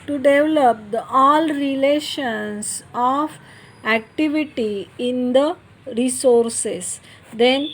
to develop the all relations of activity in the resources. Then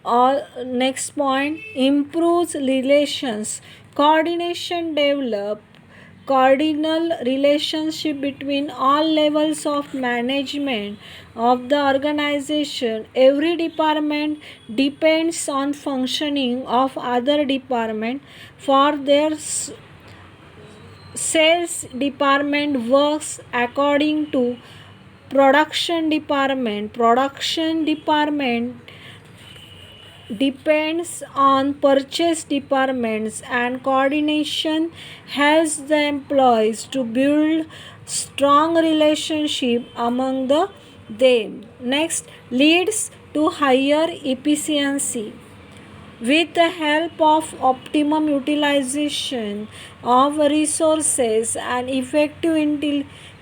all next point, improves relations, coordination develop cardinal relationship between all levels of management of the organization. Every department depends on functioning of other department for their sales department works according to production department depends on purchase departments, and coordination helps the employees to build strong relationship among them. Next, leads to higher efficiency. With the help of optimum utilization of resources and effective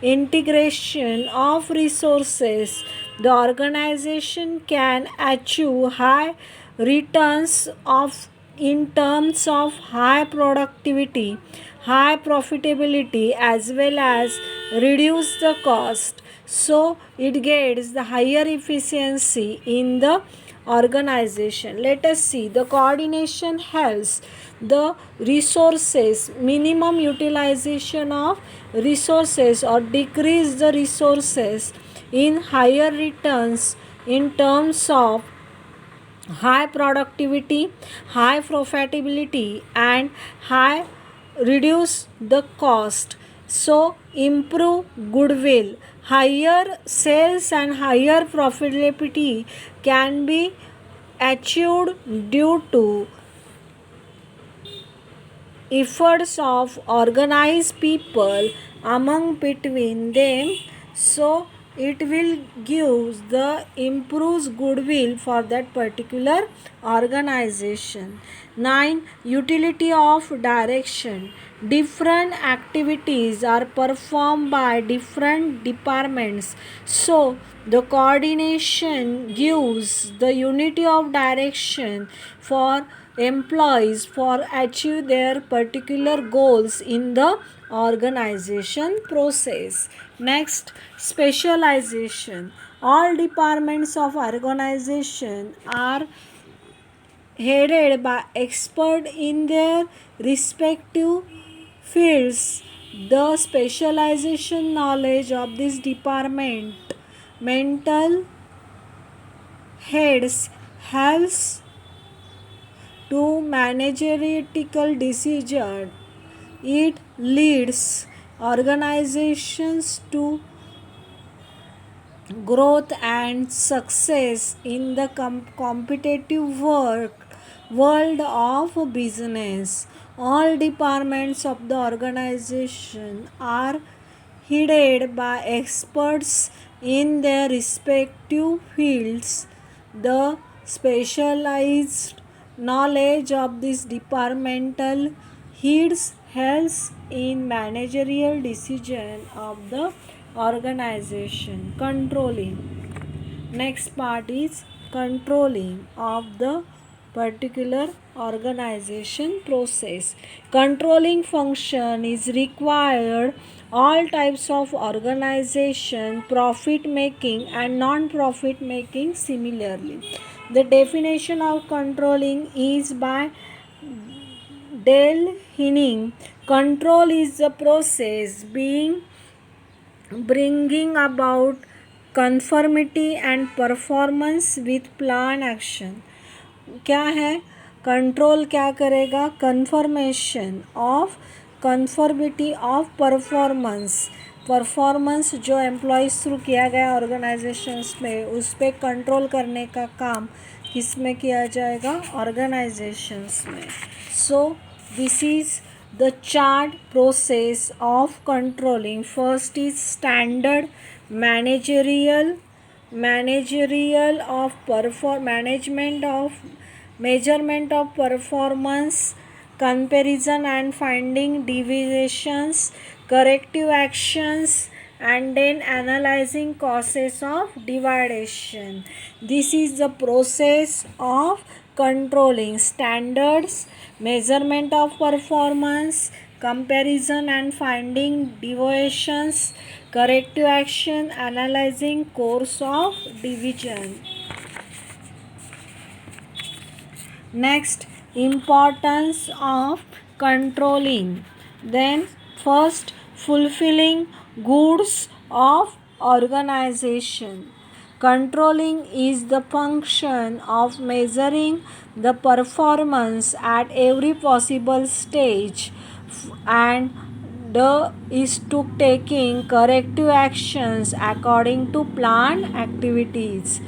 integration of resources, the organization can achieve high returns of in terms of high productivity, high profitability, as well as reduce the cost. So it gets the higher efficiency in the organization. Let us see, the coordination helps the resources minimum utilization of resources or decrease the resources in higher returns in terms of high productivity, high profitability, and high reduce the cost. So improve goodwill. Higher sales and higher profitability can be achieved due to efforts of organized people among between them. So it will give the improves goodwill for that particular organization. 9, utility of direction. Different activities are performed by different departments, so the coordination gives the unity of direction for employees for achieve their particular goals in the organization process. Next, specialization. All departments of organization are headed by experts in their respective fields. The specialization knowledge of this department mental heads helps to managerial decision. It leads organizations to growth and success in the competitive world of business. All departments of the organization are headed by experts in their respective fields. The specialized knowledge of this departmental heads helps in managerial decision of the organization. Controlling. Next part is controlling of the particular organization process. Controlling function is required all types of organization, profit making and non-profit making similarly. The definition of controlling is by Dale Henning. Control is the process bringing about conformity and performance with plan action. क्या है control, क्या करेगा, confirmation of conformity of performance जो employees through किया गया organisations में उस पर कंट्रोल करने का काम किस में किया जाएगा, ऑर्गेनाइजेशंस में. So this is the chart process of controlling. First is standard managerial of management of measurement of performance, comparison and finding deviations, corrective actions, and then analyzing causes of deviation. This is the process of controlling. Standards, measurement of performance, comparison and finding deviations, corrective action, analyzing course of division. Next, importance of controlling. Then first, fulfilling goods of organization. Controlling is the function of measuring the performance at every possible stage and the is to taking corrective actions according to planned activities.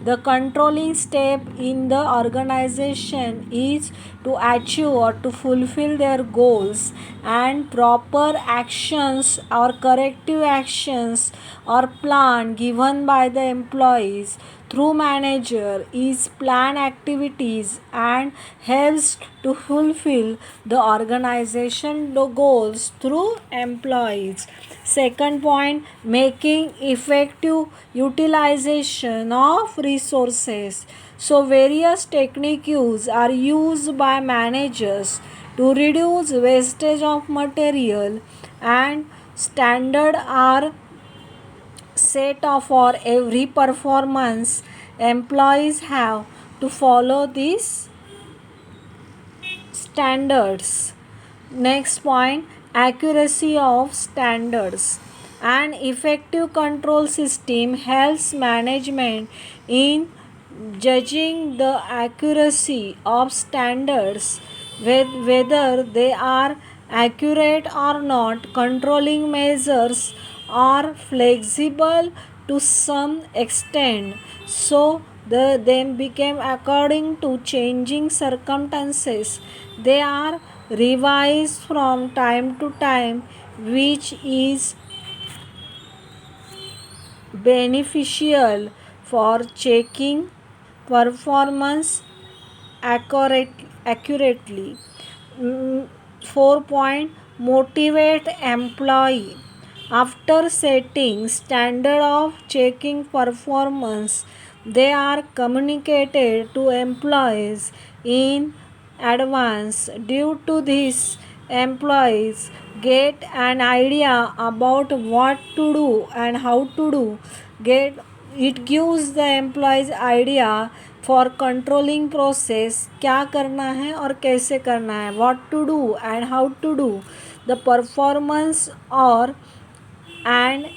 The controlling step in the organization is to achieve or to fulfill their goals, and proper actions or corrective actions or plan given by the employees through manager is plan activities and helps to fulfill the organization goals through employees. Second point, making effective utilization of resources. So various techniques are used by managers to reduce wastage of material, and standard are set for every performance. Employees have to follow these standards. Next point, accuracy of standards. An effective control system helps management in judging the accuracy of standards, whether they are accurate or not. Controlling measures are flexible to some extent, so they became according to changing circumstances. They are revised from time to time, which is beneficial for checking performance accurately. 4 point, motivate employee. After setting standard of checking performance, they are communicated to employees in advance. Due to this, employees get an idea about what to do and how to do. It gives the employees idea for controlling process, क्या करना है और कैसे करना है, what to do and how to do the performance or and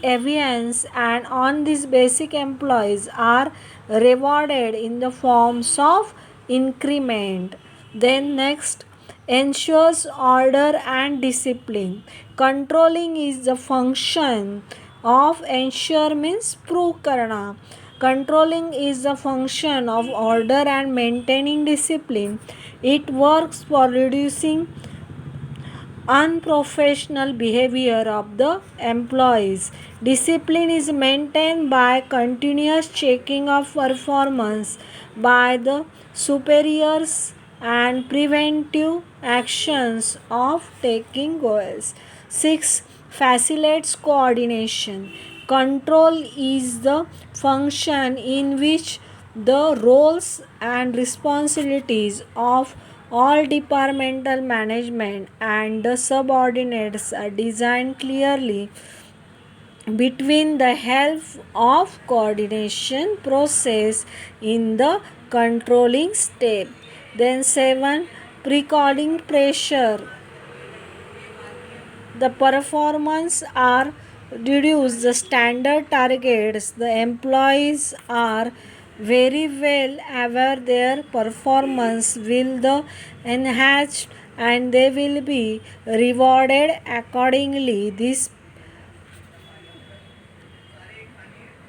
evidence, and on this basic employees are rewarded in the forms of increment. Then next, ensures order and discipline. Controlling is the function of ensure means prove karna. Controlling is the function of order and maintaining discipline. It works for reducing unprofessional behavior of the employees. Discipline is maintained by continuous checking of performance by the superiors and preventive actions of taking goals. 6. Facilitates coordination. Control is the function in which the roles and responsibilities of all departmental management and the subordinates are designed clearly between the help of coordination process in the controlling step. Then 7. Precoding pressure. The performance are reduced the standard targets. The employees are very well aware their performance will the enhanced and they will be rewarded accordingly. This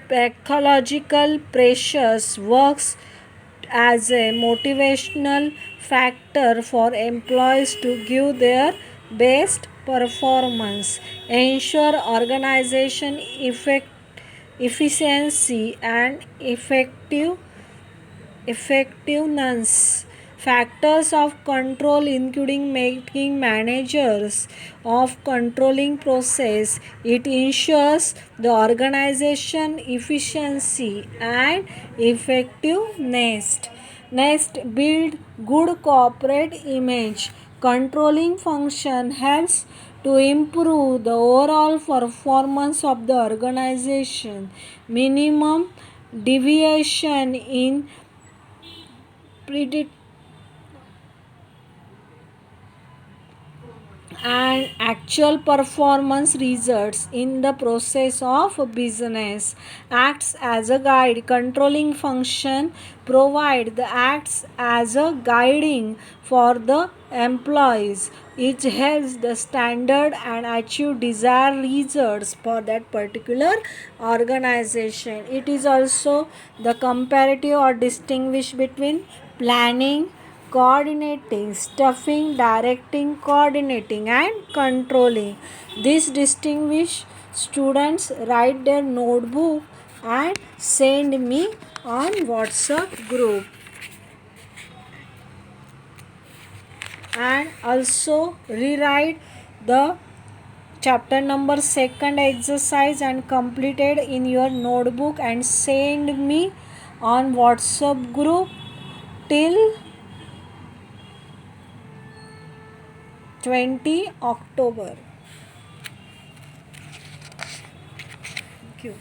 psychological pressures works as a motivational factor for employees to give their best performance, ensure organization efficiency and effectiveness. Factors of control including making managers of controlling process. It ensures the organization efficiency and effectiveness. Next, build good corporate image. Controlling function helps to improve the overall performance of the organization. Minimum deviation in predict and actual performance results in the process of business acts as a guide. Controlling function provide the acts as a guiding for the employees. It helps the standard and achieve desired results for that particular organization. It is also the comparative or distinguish between planning, coordinating, stuffing, directing, coordinating, and controlling. This distinguish students write their notebook and send me on WhatsApp group. And also rewrite the chapter number 2nd exercise and completed in your notebook and send me on WhatsApp group till 20 October. Thank you.